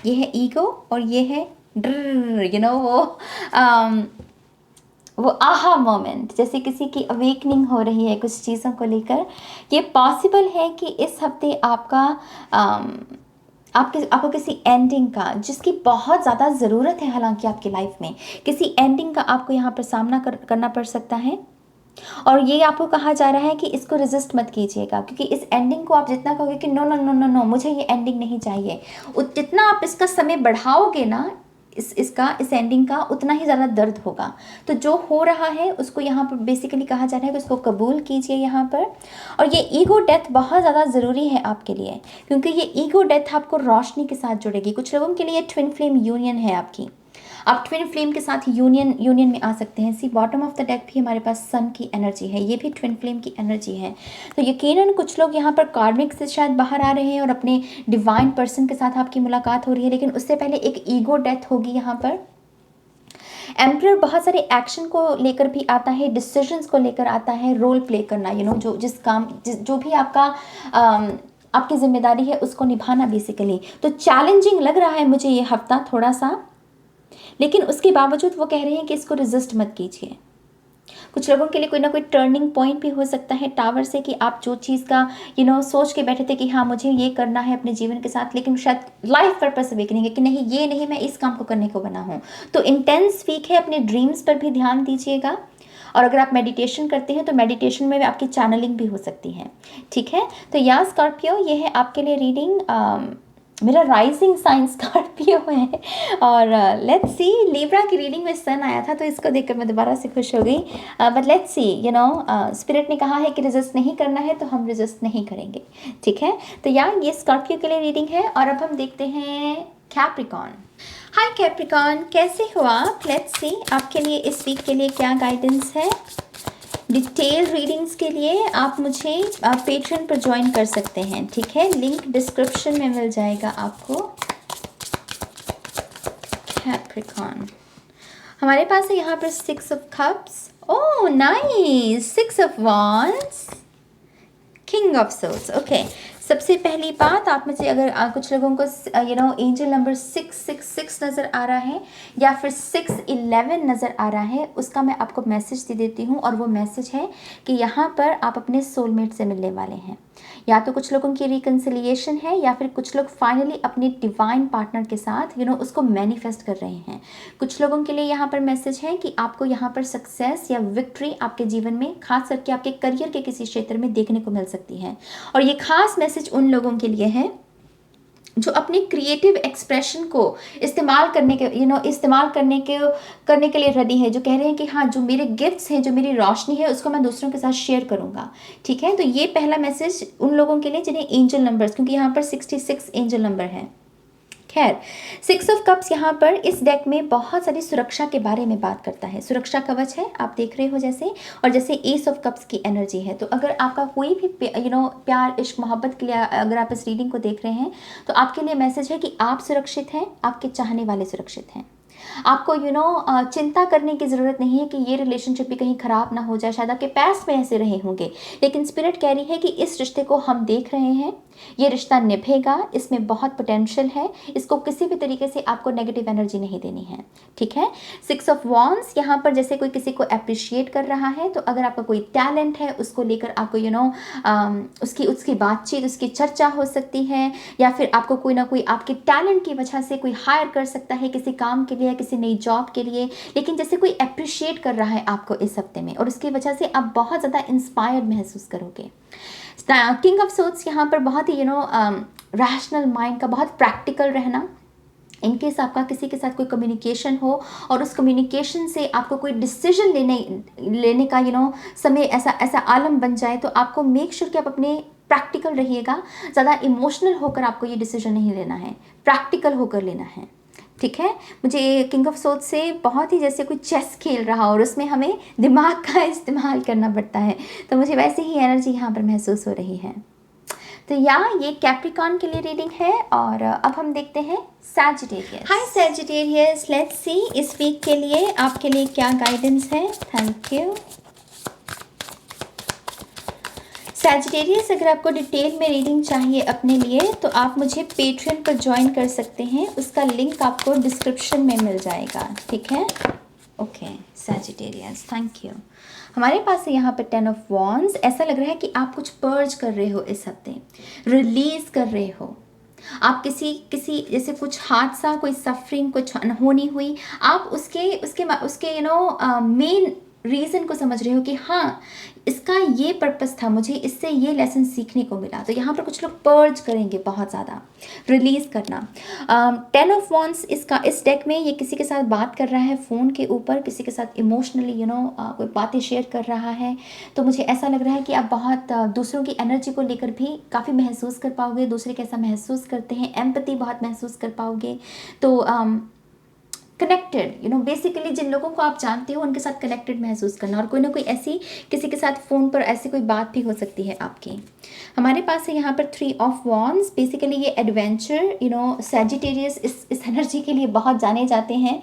ये है ईगो और ये है वो आहा मोमेंट, जैसे किसी की अवेकनिंग हो रही है कुछ चीज़ों को लेकर। ये पॉसिबल है कि इस हफ्ते आपको किसी एंडिंग का, जिसकी बहुत ज़्यादा ज़रूरत है हालांकि आपकी लाइफ में, किसी एंडिंग का आपको यहाँ पर सामना करना पड़ सकता है। और ये आपको कहा जा रहा है कि इसको रेजिस्ट मत कीजिएगा, क्योंकि इस एंडिंग को आप जितना कहोगे कि no no no no no, मुझे ये एंडिंग नहीं चाहिए, जितना आप इसका समय बढ़ाओगे ना, इस एंडिंग का, उतना ही ज़्यादा दर्द होगा। तो जो हो रहा है उसको यहाँ पर बेसिकली कहा जा रहा है कि उसको कबूल कीजिए यहाँ पर। और ये ईगो डेथ बहुत ज़्यादा ज़रूरी है आपके लिए, क्योंकि ये ईगो डेथ आपको रोशनी के साथ जुड़ेगी। कुछ लोगों के लिए ट्विन फ्लेम यूनियन है आपकी, आप ट्विन फ्लेम के साथ यूनियन में आ सकते हैं। सी बॉटम ऑफ द डेक भी हमारे पास सन की एनर्जी है, ये भी ट्विन फ्लेम की एनर्जी है। तो यकीनन कुछ लोग यहाँ पर कार्मिक से शायद बाहर आ रहे हैं और अपने डिवाइन पर्सन के साथ आपकी मुलाकात हो रही है, लेकिन उससे पहले एक ईगो डेथ होगी यहाँ पर। एम्परर बहुत सारे एक्शन को लेकर भी आता है, डिसीजंस को लेकर आता है, रोल प्ले करना, जो भी आपकी जिम्मेदारी है उसको निभाना बेसिकली। तो चैलेंजिंग लग रहा है मुझे ये हफ्ता थोड़ा सा, लेकिन उसके बावजूद वो कह रहे हैं कि इसको रेजिस्ट मत कीजिए। कुछ लोगों के लिए कोई ना कोई टर्निंग पॉइंट भी हो सकता है टावर से, कि आप जो चीज़ का सोच के बैठे थे कि हाँ मुझे ये करना है अपने जीवन के साथ, लेकिन शायद लाइफ पर्पस अवेकनिंग है कि नहीं, ये नहीं, मैं इस काम को करने को बना हूँ। तो इंटेंस वीक है, अपने ड्रीम्स पर भी ध्यान दीजिएगा। और अगर आप मेडिटेशन करते हैं तो मेडिटेशन में भी आपकी चैनलिंग भी हो सकती है। ठीक है, तो या स्कॉर्पियो, ये है आपके लिए रीडिंग। मेरा राइजिंग साइन स्कॉर्पियो है। और लेट्स सी, लिब्रा की रीडिंग में सन आया था तो इसको देखकर मैं दोबारा से खुश हो गई। बट लेट्स सी, स्पिरिट ने कहा है कि रेजिस्ट नहीं करना है तो हम रेजिस्ट नहीं करेंगे। ठीक है, तो ये स्कॉर्पियो के लिए रीडिंग है। और अब हम देखते हैं कैप्रिकॉन। हाय कैप्रिकॉन, कैसे हो आप? लेट्स सी आपके लिए इस वीक के लिए क्या गाइडेंस है। डिटेल रीडिंग्स के लिए आप मुझे पेट्रेन पर ज्वाइन कर सकते हैं। ठीक है, लिंक डिस्क्रिप्शन में मिल जाएगा आपको। कैप्रिकॉन, हमारे पास है यहाँ पर 6 of cups, oh nice, 6 of wands, king of swords. Okay, सबसे पहली बात, आप में से अगर कुछ लोगों को एंजल नंबर 666 नज़र आ रहा है या फिर 611 नज़र आ रहा है, उसका मैं आपको मैसेज दे देती हूँ। और वो मैसेज है कि यहाँ पर आप अपने सोलमेट से मिलने वाले हैं। या तो कुछ लोगों की रिकन्सिलिएशन है या फिर कुछ लोग फाइनली अपने डिवाइन पार्टनर के साथ उसको मैनिफेस्ट कर रहे हैं। कुछ लोगों के लिए यहाँ पर मैसेज है कि आपको यहाँ पर सक्सेस या विक्ट्री आपके जीवन में, खास करके आपके करियर के किसी क्षेत्र में देखने को मिल सकती है। और ये खास मैसेज उन लोगों के लिए है जो अपने क्रिएटिव एक्सप्रेशन को इस्तेमाल करने के करने के लिए रेडी है, जो कह रहे हैं कि हाँ, जो मेरे गिफ्ट्स हैं, जो मेरी रोशनी है, उसको मैं दूसरों के साथ शेयर करूंगा। ठीक है, तो ये पहला मैसेज उन लोगों के लिए जिन्हें एंजल नंबर्स, क्योंकि यहाँ पर 66 एंजल नंबर है। खैर, 6 ऑफ कप्स यहाँ पर इस डेक में बहुत सारी सुरक्षा के बारे में बात करता है। सुरक्षा कवच है, आप देख रहे हो जैसे, और जैसे एस ऑफ कप्स की एनर्जी है। तो अगर आपका कोई भी प्यार, इश्क, मोहब्बत के लिए अगर आप इस रीडिंग को देख रहे हैं, तो आपके लिए मैसेज है कि आप सुरक्षित हैं, आपके चाहने वाले सुरक्षित हैं। आपको चिंता करने की ज़रूरत नहीं है कि ये रिलेशनशिप भी कहीं ख़राब ना हो जाए। शायद आपके पास्ट में ऐसे रहे होंगे, लेकिन स्पिरिट कह रही है कि इस रिश्ते को हम देख रहे हैं, ये रिश्ता निभेगा, इसमें बहुत पोटेंशियल है, इसको किसी भी तरीके से आपको नेगेटिव एनर्जी नहीं देनी है। ठीक है, 6 ऑफ वॉन्ड्स यहाँ पर जैसे कोई किसी को अप्रिशिएट कर रहा है, तो अगर आपका कोई टैलेंट है, उसको लेकर आपको उसकी बातचीत, उसकी चर्चा हो सकती है, या फिर आपको कोई ना कोई आपके टैलेंट की वजह से कोई हायर कर सकता है किसी काम के लिए, किसी नई जॉब के लिए। लेकिन जैसे कोई अप्रिशिएट कर रहा है आपको इस हफ्ते में, और उसकी वजह से आप बहुत ज़्यादा इंस्पायर्ड महसूस करोगे। किंग ऑफ सोर्ड्स यहाँ पर बहुत ही रैशनल माइंड का, बहुत प्रैक्टिकल रहना। इनकेस आपका किसी के साथ कोई कम्युनिकेशन हो और उस कम्युनिकेशन से आपको कोई डिसीजन लेने का समय ऐसा आलम बन जाए, तो आपको मेक श्योर कि आप अपने प्रैक्टिकल रहिएगा। ज़्यादा इमोशनल होकर आपको ये डिसीजन नहीं लेना है, प्रैक्टिकल होकर लेना है। ठीक है, मुझे किंग ऑफ सोर्ड्स से बहुत ही जैसे कोई चेस खेल रहा और उसमें हमें दिमाग का इस्तेमाल करना पड़ता है, तो मुझे वैसे ही एनर्जी यहाँ पर महसूस हो रही है। तो ये कैप्रिकॉर्न के लिए रीडिंग है। और अब हम देखते हैं Sagittarius. Hi Sagittarius, let's see इस वीक के लिए आपके लिए क्या गाइडेंस है। Thank you Sagittarius. अगर आपको डिटेल में रीडिंग चाहिए अपने लिए, तो आप मुझे पेट्रियन पर ज्वाइन कर सकते हैं, उसका लिंक आपको डिस्क्रिप्शन में मिल जाएगा। ठीक है, ओके सैजिटेरियस, थैंक यू। हमारे पास है यहाँ पर 10 ऑफ वॉन्ड्स। ऐसा लग रहा है कि आप कुछ पर्ज कर रहे हो इस हफ्ते, रिलीज कर रहे हो। आप किसी जैसे कुछ हादसा, कोई सफरिंग, कुछ अनहोनी हुई, आप उसके मेन रीज़न को समझ रहे हो कि हाँ, इसका ये पर्पस था, मुझे इससे ये लेसन सीखने को मिला। तो यहाँ पर कुछ लोग पर्ज करेंगे, बहुत ज़्यादा रिलीज़ करना। 10 ऑफ वॉन्ड्स इस डेक में ये किसी के साथ बात कर रहा है फ़ोन के ऊपर, किसी के साथ इमोशनली कोई बातें शेयर कर रहा है। तो मुझे ऐसा लग रहा है कि आप बहुत दूसरों की एनर्जी को लेकर भी काफ़ी महसूस कर पाओगे, दूसरे कैसा महसूस करते हैं, एम्पैथी बहुत महसूस कर पाओगे। तो कनेक्टेड, बेसिकली जिन लोगों को आप जानते हो उनके साथ कनेक्टेड महसूस करना, और कोई ना कोई ऐसी किसी के साथ फ़ोन पर ऐसी कोई बात भी हो सकती है आपकी। हमारे पास है यहाँ पर 3 ऑफ वॉन्ड्स। बेसिकली ये एडवेंचर, सैजिटेरियस इस एनर्जी के लिए बहुत जाने जाते हैं।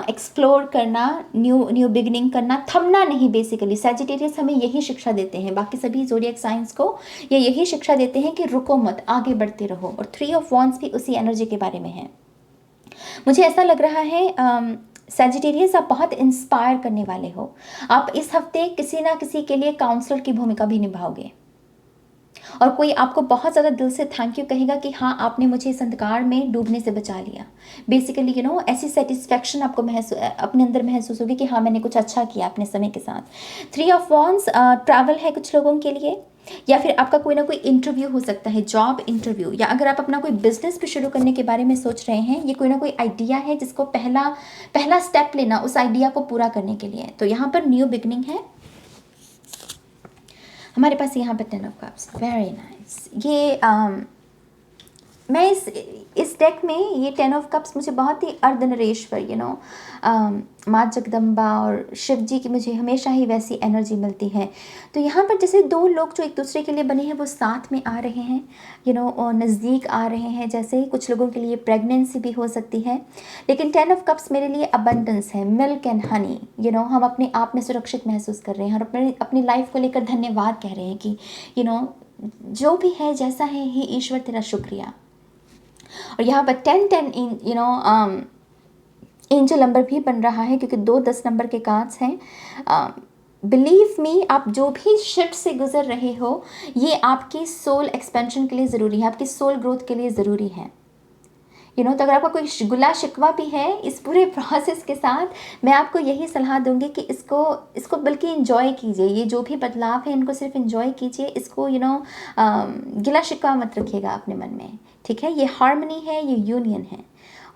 एक्सप्लोर करना, न्यू बिगनिंग करना, थमना नहीं। बेसिकली सैजिटेरियस हमें यही शिक्षा देते हैं, बाकी सभी ज़ोडिएक साइंस को ये यही शिक्षा देते हैं कि रुको मत, आगे बढ़ते रहो। और 3 ऑफ वॉन्ड्स भी उसी एनर्जी के बारे में है। मुझे ऐसा लग रहा है सैजिटेरियस, आप बहुत इंस्पायर करने वाले हो। आप इस हफ्ते किसी ना किसी के लिए काउंसलर की भूमिका भी निभाओगे, और कोई आपको बहुत ज़्यादा दिल से थैंक यू कहेगा कि हाँ, आपने मुझे इस अंधकार में डूबने से बचा लिया। बेसिकली ऐसी सेटिस्फैक्शन आपको अपने अंदर महसूस होगी कि हाँ, मैंने कुछ अच्छा किया अपने समय के साथ। 3 ऑफ वॉन्ड्स, ट्रैवल है कुछ लोगों के लिए, या फिर आपका कोई ना कोई इंटरव्यू हो सकता है, जॉब इंटरव्यू, या अगर आप अपना कोई बिजनेस भी शुरू करने के बारे में सोच रहे हैं, ये कोई ना कोई आइडिया है जिसको पहला स्टेप लेना उस आइडिया को पूरा करने के लिए। तो यहाँ पर न्यू बिगनिंग है। हमारे पास यहाँ पर 10 ऑफ कप्स, वेरी नाइस। ये मैं इस डेक में ये 10 ऑफ कप्स मुझे बहुत ही अर्धनरेश्वर माँ जगदम्बा और शिव जी की मुझे हमेशा ही वैसी एनर्जी मिलती है। तो यहाँ पर जैसे दो लोग जो एक दूसरे के लिए बने हैं वो साथ में आ रहे हैं, और नज़दीक आ रहे हैं। जैसे कुछ लोगों के लिए प्रेगनेंसी भी हो सकती है, लेकिन 10 ऑफ कप्स मेरे लिए अबंडेंस है, मिल्क एंड हनी। हम अपने आप में सुरक्षित महसूस कर रहे हैं और अपनी लाइफ को लेकर धन्यवाद कह रहे हैं कि जो भी है जैसा है, हे ईश्वर तेरा शुक्रिया। और यहाँ पर 10-10 एंजल नंबर भी बन रहा है क्योंकि 2 10 नंबर के कार्ड्स हैं। बिलीव मी, आप जो भी शिफ्ट से गुजर रहे हो, ये आपकी सोल एक्सपेंशन के लिए ज़रूरी है, आपकी सोल ग्रोथ के लिए ज़रूरी है। तो अगर आपका कोई गुला शिकवा भी है इस पूरे प्रोसेस के साथ, मैं आपको यही सलाह दूंगी कि इसको बल्कि इन्जॉय कीजिए। ये जो भी बदलाव है इनको सिर्फ इन्जॉय कीजिए। इसको गिला शिकवा मत रखिएगा अपने मन में, ठीक है। ये हार्मनी है, ये यूनियन है,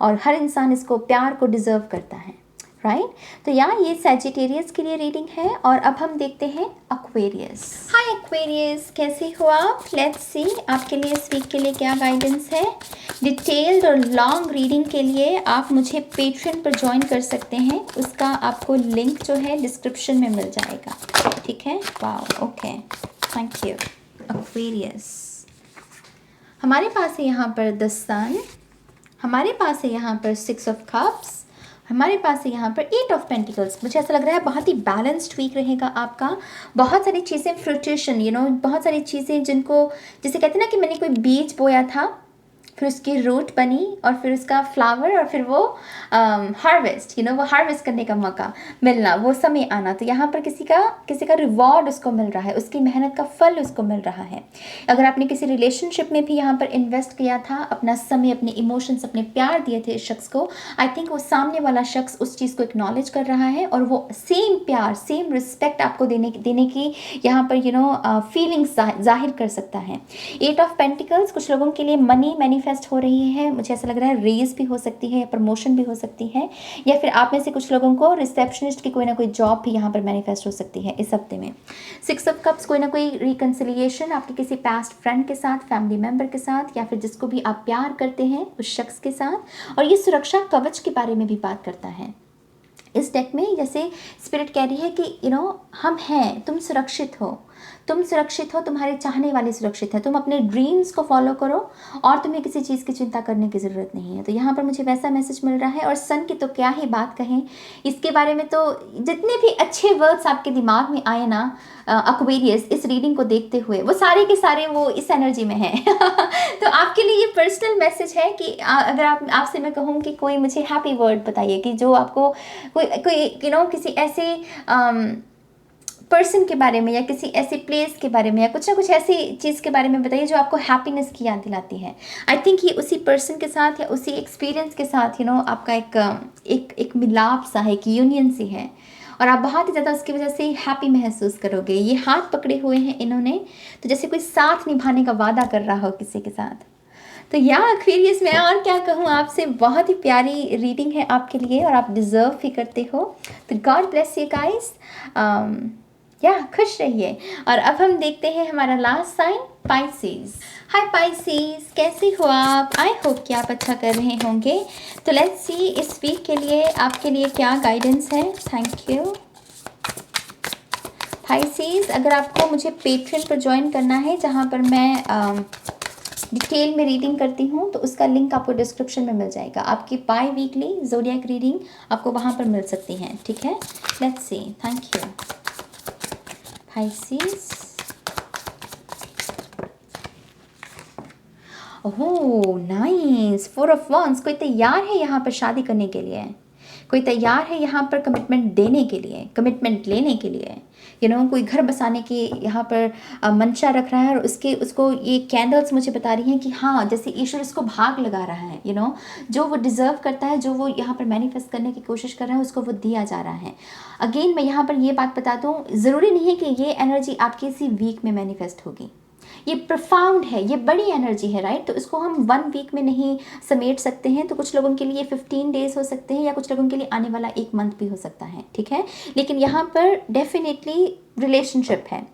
और हर इंसान इसको प्यार को डिज़र्व करता है, राइट। तो ये सैजिटेरियस के लिए रीडिंग है। और अब हम देखते हैं एक्वेरियस। हाय एक्वेरियस, कैसे हो आप? लेट्स सी आपके लिए इस वीक के लिए क्या गाइडेंस है। डिटेल्ड और लॉन्ग रीडिंग के लिए आप मुझे पेट्रियन पर ज्वाइन कर सकते हैं, उसका आपको लिंक जो है डिस्क्रिप्शन में मिल जाएगा, ठीक है। Wow, okay, thank you. Aquarius, हमारे पास है यहाँ पर द सन, हमारे पास है यहाँ पर 6 ऑफ कप्स, हमारे पास है यहाँ पर 8 ऑफ पेंटिकल्स। मुझे ऐसा लग रहा है बहुत ही बैलेंस्ड वीक रहेगा आपका। बहुत सारी चीज़ें फ्रूटेशन, बहुत सारी चीज़ें जिनको, जैसे कहते हैं ना कि मैंने कोई बीज बोया था, फिर उसकी रूट बनी, और फिर उसका फ्लावर, और फिर वो हार्वेस्ट, वो हार्वेस्ट करने का मौका मिलना, वो समय आना। तो यहाँ पर किसी का रिवॉर्ड उसको मिल रहा है, उसकी मेहनत का फल उसको मिल रहा है। अगर आपने किसी रिलेशनशिप में भी यहाँ पर इन्वेस्ट किया था, अपना समय, अपने इमोशंस, अपने प्यार दिए थे इस शख्स को, आई थिंक वो सामने वाला शख्स उस चीज़ को एक्नॉलेज कर रहा है, और वो सेम प्यार, सेम रिस्पेक्ट आपको देने की यहाँ पर फीलिंग्स जाहिर कर सकता है। 8 ऑफ पेंटिकल्स कुछ लोगों के लिए मनी मैनिफेस्ट हो रही है। मुझे ऐसा लग रहा है रेज भी हो सकती है, या प्रमोशन भी हो सकती है, या फिर आप में से कुछ लोगों को रिसेप्शनिस्ट की कोई ना कोई जॉब भी यहाँ पर मैनिफेस्ट हो सकती है इस हफ्ते में। 6 ऑफ कप्स, कोई ना कोई रिकन्सिलिएशन आपके किसी पास्ट फ्रेंड के साथ, फैमिली मेम्बर के साथ, या फिर जिसको भी आप प्यार करते हैं उस शख्स के साथ। और ये सुरक्षा कवच के बारे में भी बात करता है इस डेक में। जैसे स्पिरिट कह रही है कि हम हैं, तुम सुरक्षित हो, तुम्हारे चाहने वाले सुरक्षित है, तुम अपने ड्रीम्स को फॉलो करो, और तुम्हें किसी चीज़ की चिंता करने की ज़रूरत नहीं है। तो यहाँ पर मुझे वैसा मैसेज मिल रहा है। और सन की तो क्या ही बात कहें, इसके बारे में तो जितने भी अच्छे वर्ड्स आपके दिमाग में आए ना एक्वेरियस, इस रीडिंग को देखते हुए, वो सारे के सारे वो इस एनर्जी में हैं। तो आपके लिए ये पर्सनल मैसेज है कि अगर आपसे मैं कहूँ कि कोई मुझे हैप्पी वर्ड बताइए कि जो आपको कोई किसी ऐसे पर्सन के बारे में, या किसी ऐसे प्लेस के बारे में, या कुछ ना कुछ ऐसी चीज़ के बारे में बताइए जो आपको हैप्पीनेस की याद दिलाती है। आई थिंक ये उसी पर्सन के साथ या उसी एक्सपीरियंस के साथ आपका एक मिलाप सा है, एक यूनियन सी है, और आप बहुत ही ज़्यादा उसकी वजह से हैप्पी महसूस करोगे। ये हाथ पकड़े हुए हैं इन्होंने, तो जैसे कोई साथ निभाने का वादा कर रहा हो किसी के साथ। तो एक्वेरियस, मैं और क्या कहूँ आपसे, बहुत ही प्यारी रीडिंग है आपके लिए, और आप डिज़र्व भी करते हो। तो गॉड ब्लेस यू गाइस, खुश रहिए। और अब हम देखते हैं हमारा लास्ट साइन, पाइसेस। हाय पाइसेस, कैसे हो आप? आई होप कि आप अच्छा कर रहे होंगे। तो लेट्स सी इस वीक के लिए आपके लिए क्या गाइडेंस है। Thank you Pisces. अगर आपको मुझे पेट्रियन पर ज्वाइन करना है, जहाँ पर मैं डिटेल में रीडिंग करती हूँ, तो उसका लिंक आपको डिस्क्रिप्शन में मिल जाएगा। आपकी बाई वीकली ज़ोडिएक रीडिंग आपको वहाँ पर मिल सकती हैं, ठीक है। Let's see, thank you Pisces. Oh nice, 4 of wands. कोई तैयार है यहाँ पर शादी करने के लिए, कोई तैयार है यहाँ पर कमिटमेंट देने के लिए, कमिटमेंट लेने के लिए। कोई घर बसाने की यहाँ पर मंशा रख रहा है, और उसको ये कैंडल्स मुझे बता रही हैं कि हाँ, जैसे ईश्वर इसको भाग लगा रहा है। जो वो डिज़र्व करता है, जो वो यहाँ पर मैनिफेस्ट करने की कोशिश कर रहा है, उसको वो दिया जा रहा है। अगेन मैं यहाँ पर ये बात बता दूँ, ज़रूरी नहीं है कि ये एनर्जी आपकी इसी वीक में मैनिफेस्ट होगी। ये प्रोफाउंड है, ये बड़ी एनर्जी है, राइट। तो इसको हम 1 वीक में नहीं समेट सकते हैं। तो कुछ लोगों के लिए 15 डेज हो सकते हैं, या कुछ लोगों के लिए आने वाला 1 मंथ भी हो सकता है, ठीक है। लेकिन यहाँ पर डेफिनेटली रिलेशनशिप है।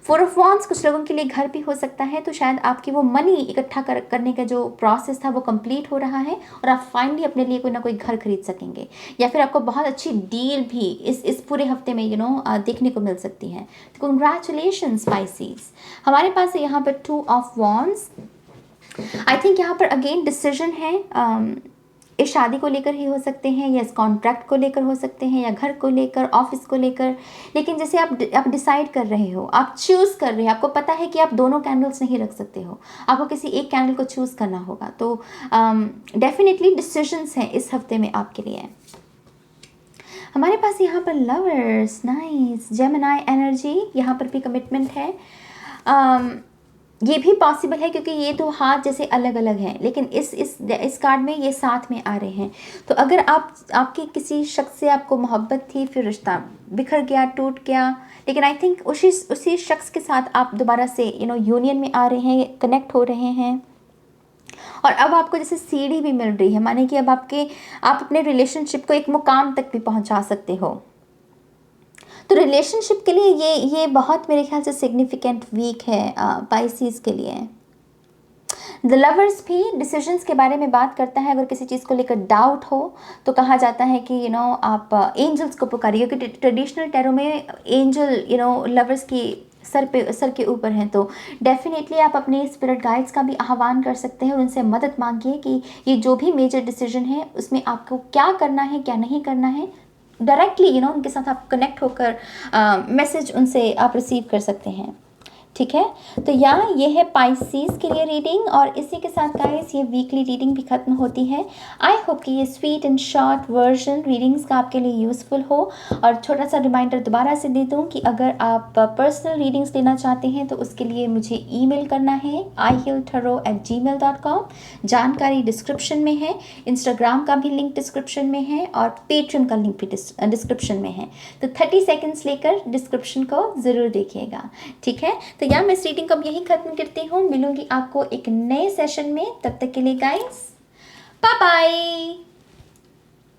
4 ऑफ वॉन्ड्स कुछ लोगों के लिए घर भी हो सकता है। तो शायद आपकी वो मनी इकट्ठा करने का जो प्रोसेस था वो कंप्लीट हो रहा है, और आप फाइनली अपने लिए कोई ना कोई घर खरीद सकेंगे, या फिर आपको बहुत अच्छी डील भी इस पूरे हफ्ते में देखने को मिल सकती है। तो कंग्रेचुलेशंस पाइसेस। हमारे पास है यहाँ पर 2 ऑफ वॉन्ड्स। आई थिंक यहाँ पर अगेन डिसीजन है। इस शादी को लेकर ही हो सकते हैं, या इस कॉन्ट्रैक्ट को लेकर हो सकते हैं, या घर को लेकर, ऑफिस को लेकर। लेकिन जैसे आप डिसाइड कर रहे हो, आप चूज़ कर रहे हो, आपको पता है कि आप दोनों कैंडल्स नहीं रख सकते हो, आपको किसी एक कैंडल को चूज़ करना होगा। तो डेफिनेटली डिसीजंस हैं इस हफ्ते में आपके लिए। हमारे पास यहाँ पर लवर्स, नाइस, जेमिनी एनर्जी, यहाँ पर भी कमिटमेंट है। ये भी पॉसिबल है क्योंकि ये तो हाथ जैसे अलग अलग हैं, लेकिन इस कार्ड में ये साथ में आ रहे हैं। तो अगर आपकी किसी शख्स से आपको मोहब्बत थी, फिर रिश्ता बिखर गया, टूट गया, लेकिन आई थिंक उसी शख्स के साथ आप दोबारा से यूनियन में आ रहे हैं, कनेक्ट हो रहे हैं। और अब आपको जैसे सीढ़ी भी मिल रही है, माने कि अब आप अपने रिलेशनशिप को एक मुकाम तक भी पहुंचा सकते हो। तो रिलेशनशिप के लिए ये बहुत मेरे ख्याल से सिग्निफिकेंट वीक है पाइसेस के लिए। द लवर्स भी डिसीजंस के बारे में बात करता है। अगर किसी चीज़ को लेकर डाउट हो तो कहा जाता है कि आप एंजल्स को पुकारिए, क्योंकि ट्रेडिशनल टैरो में एंजल लवर्स की सर के ऊपर हैं। तो डेफिनेटली आप अपने स्पिरिट गाइड्स का भी आह्वान कर सकते हैं और उनसे मदद मांगिए कि ये जो भी मेजर डिसीजन है उसमें आपको क्या करना है, क्या नहीं करना है। डायरेक्टली उनके साथ आप कनेक्ट होकर मैसेज उनसे आप रिसीव कर सकते हैं। ठीक है, तो यहाँ ये है पाइसेस के लिए रीडिंग, और इसी के साथ गाइस ये वीकली रीडिंग भी खत्म होती है। आई होप कि ये sweet and short version readings का आपके लिए यूज़फुल हो। और छोटा सा रिमाइंडर दोबारा से दे दूँ कि अगर आप पर्सनल रीडिंग्स लेना चाहते हैं तो उसके लिए मुझे ईमेल करना है ihealtarot@gmail.com। जानकारी डिस्क्रिप्शन में है, इंस्टाग्राम का भी लिंक डिस्क्रिप्शन में है, और पेट्रियन का लिंक भी डिस्क्रिप्शन में है। तो 30 सेकेंड्स लेकर डिस्क्रिप्शन को ज़रूर देखिएगा। ठीक है, तो यहाँ मैं इस रीडिंग को अब यहीं खत्म करती हूँ। मिलूंगी आपको एक नए सेशन में, तब तक के लिए गाइस बाय बाय।